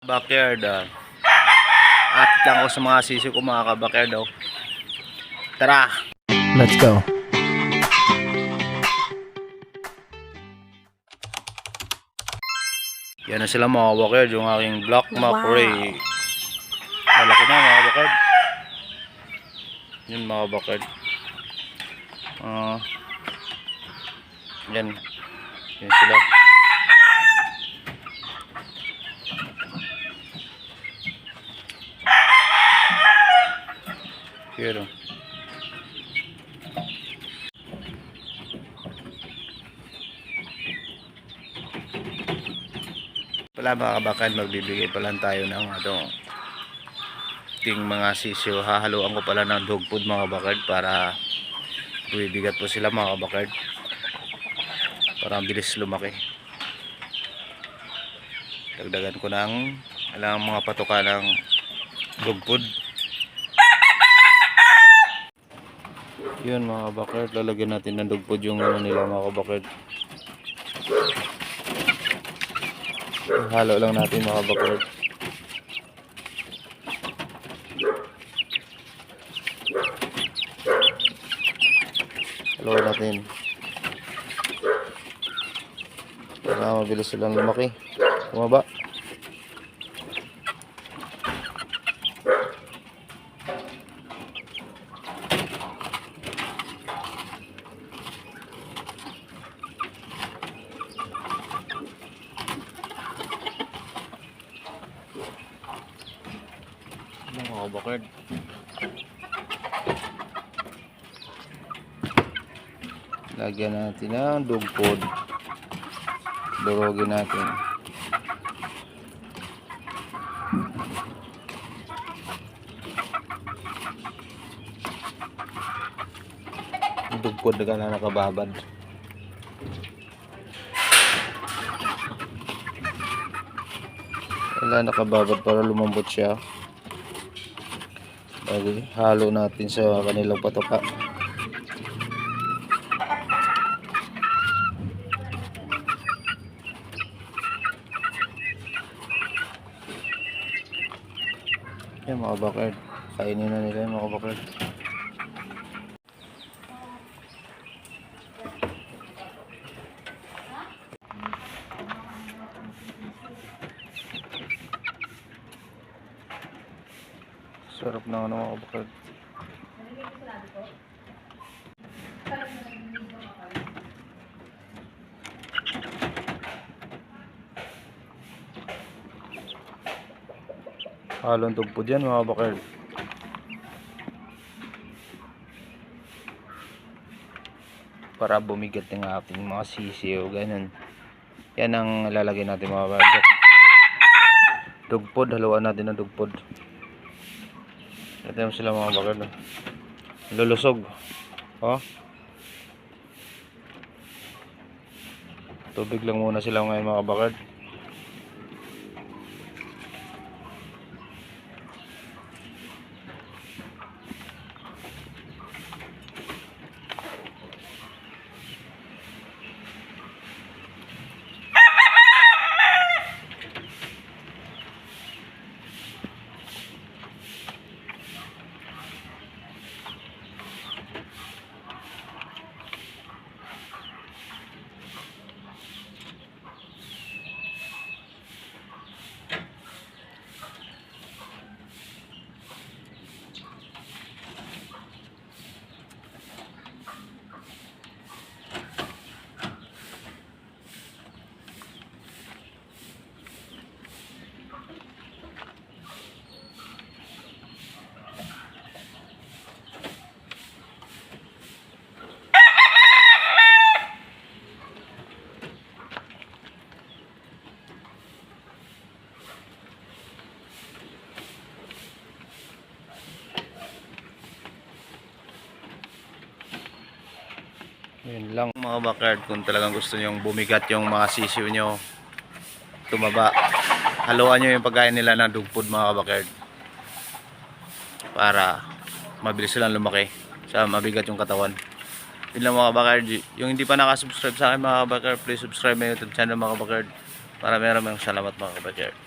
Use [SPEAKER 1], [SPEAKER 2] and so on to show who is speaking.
[SPEAKER 1] backyard. At lang ako sa mga sisiw ko mga ka-backyard. Tara!
[SPEAKER 2] Let's go.
[SPEAKER 1] Yan na sila mga ka-backyard. Yung aking black mackerel. Malaki na mga ka-backyard. Yun mga ka-backyard. Yan. Yan sila. Pero pala mga kabakad, magbibigay pala tayo ng ting mga sisiyo. Hahaluan ko pala ng dog food mga kabakad para bibigat po sila mga kabakad, para bilis lumaki. Dagdagan ko ng mga patuka ng dog food. Yun mga kabakard, lalagyan natin ng dog food yung nila mga kabakard. Halo lang natin mga kabakard. Halo natin para mabilis silang lumaki, tumaba. Mga kabakard, lagyan natin ng dog food, durugin natin. Dog food na nakababad. Wala, nakababad para lumambot siya. Lagi halo natin sa kanilang patuka. Yan mga kabakard, kainin na nila yung mga kabakard. Sarap na mga kabakard. Halong dog food yan mga kabakard. Para bumigat ng ating mga sisiyo, ganun. Yan ang lalagay natin mga kabakard. Dog food, haluan natin ng dog food. Ito yung sila mga kabakard. Lulusog. Oh. Tubig lang muna sila ngayon mga kabakard. Yun lang mga backyard, kung talagang gusto nyong bumigat yung mga sisiw nyo, tumaba, haluan nyo yung pagkain nila ng dog food mga backyard para mabilis silang lumaki sa mabigat yung katawan. Yun lang mga backyard. Yung hindi pa nakasubscribe sa akin mga backyard, please subscribe my YouTube channel mga backyard para meron salamat mga backyard.